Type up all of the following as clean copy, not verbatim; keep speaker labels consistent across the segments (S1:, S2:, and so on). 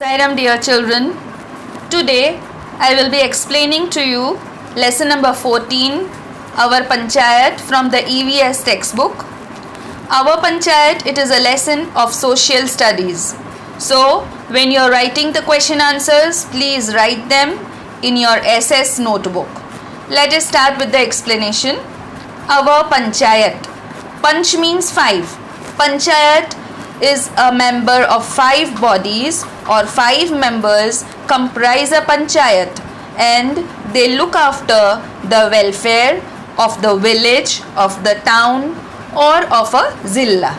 S1: Sairam, dear children. Today I will be explaining to you lesson number 14, our Panchayat from the EVS textbook. Our Panchayat, it is a lesson of social studies. So when you are writing the question answers, please write them in your SS notebook. Let us start with the explanation. Our Panchayat. Panch means 5. Panchayat is a member of 5 bodies or 5 members comprise a panchayat, and they look after the welfare of the village, of the town or of a zilla.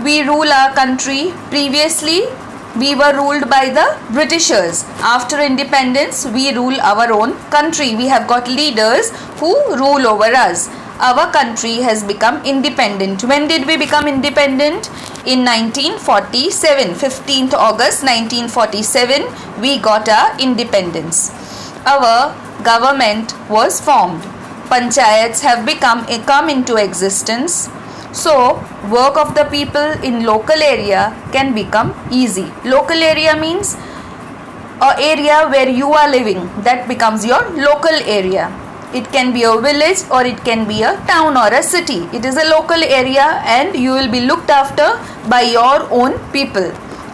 S1: We rule our country. Previously we were ruled by the Britishers. After independence we rule our own country. We have got leaders who rule over us. Our country has become independent. When did we become independent? In 1947, 15th August 1947, we got our independence. Our government was formed. Panchayats have come into existence. So, work of the people in local area can become easy. Local area means an area where you are living. That becomes your local area. It can be a village or it can be a town or a city. It is a local area and you will be looked after by your own people.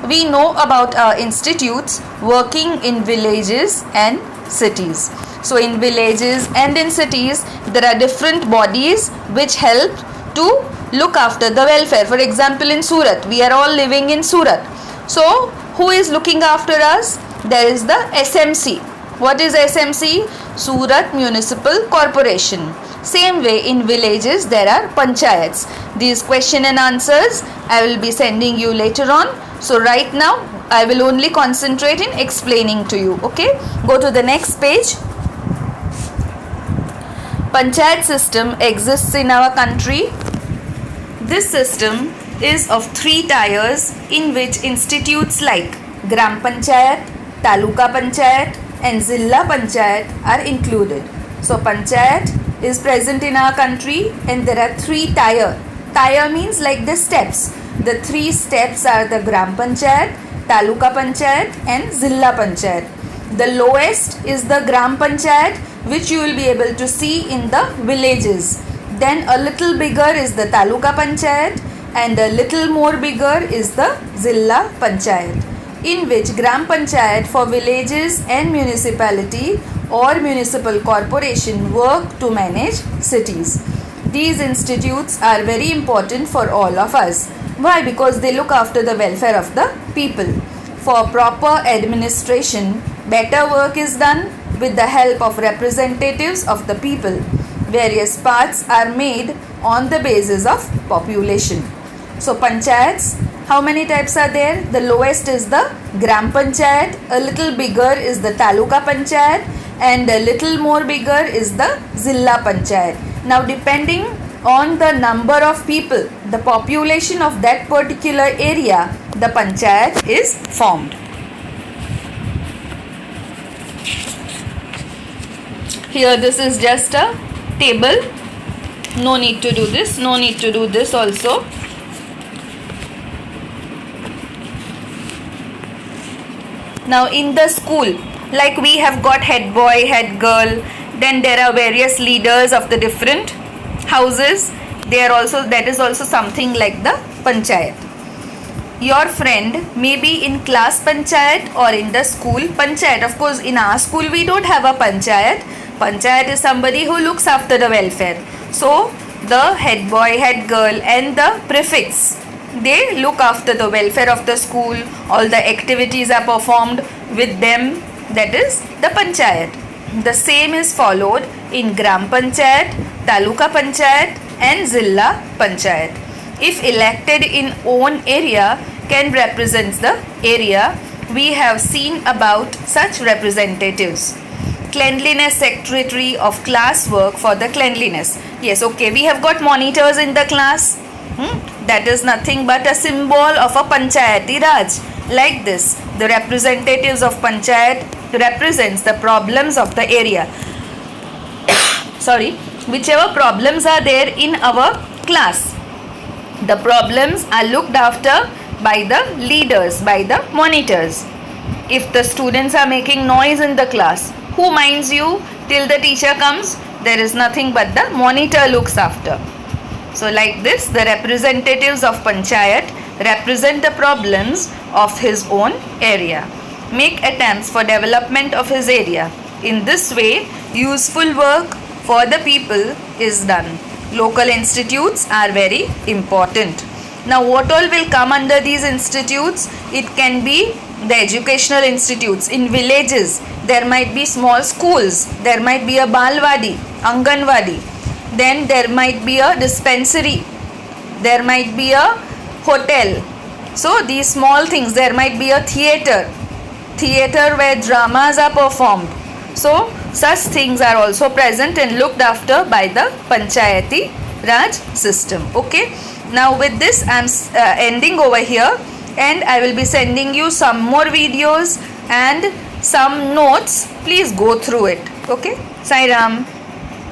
S1: We know about our institutes working in villages and cities. So in villages and in cities there are different bodies which help to look after the welfare. For example, in Surat, we are all living in Surat. So who is looking after us? There is the SMC. What is SMC? Surat Municipal Corporation. Same way in villages there are panchayats. These question and answers I will be sending you later on. So right now I will only concentrate in explaining to you. Okay? Go to the next page. Panchayat system exists in our country. This system is of 3 tiers in which institutes like Gram Panchayat, Taluka Panchayat and Zilla Panchayat are included. So Panchayat is present in our country and there are 3 tier. Tier means like the steps. The 3 steps are the Gram Panchayat, Taluka Panchayat and Zilla Panchayat. The lowest is the Gram Panchayat, which you will be able to see in the villages. Then a little bigger is the Taluka Panchayat and a little more bigger is the Zilla Panchayat, in which Gram Panchayat for villages and municipality or municipal corporation work to manage cities. These institutes are very important for all of us. Why? Because they look after the welfare of the people. For proper administration, better work is done with the help of representatives of the people. Various parts are made on the basis of population. So panchayats, how many types are there? The lowest is the Gram Panchayat, a little bigger is the Taluka Panchayat and a little more bigger is the Zilla Panchayat. Now depending on the number of people, the population of that particular area, the Panchayat is formed. Here this is just a table. No need to do this, no need to do this also. Now in the school, like we have got head boy, head girl, then there are various leaders of the different houses. That is also something like the panchayat. Your friend may be in class panchayat or in the school panchayat. Of course, in our school we don't have a panchayat. Panchayat is somebody who looks after the welfare. So the head boy, head girl and the prefects, they look after the welfare of the school. All the activities are performed with them. That is the panchayat. The same is followed in Gram Panchayat, Taluka Panchayat and Zilla Panchayat. If elected in own area can represent the area, we have seen about such representatives. Cleanliness secretary of class work for the cleanliness. Yes, okay, we have got monitors in the class. That is nothing but a symbol of a Panchayati Raj. Like this, the representatives of Panchayat represents the problems of the area. Sorry, whichever problems are there in our class, the problems are looked after by the leaders, by the monitors. If the students are making noise in the class, who minds you till the teacher comes? There is nothing but the monitor looks after. So like this, the representatives of Panchayat represent the problems of his own area. Make attempts for development of his area. In this way, useful work for the people is done. Local institutes are very important. Now what all will come under these institutes? It can be the educational institutes. In villages, there might be small schools. There might be a Balwadi, Anganwadi. Then there might be a dispensary. There might be a hotel. So these small things, there might be a theatre where dramas are performed. So such things are also present and looked after by the Panchayati Raj system. Okay. Now with this I am ending over here, and I will be sending you some more videos and some notes. Please go through it. Okay. Sai Ram.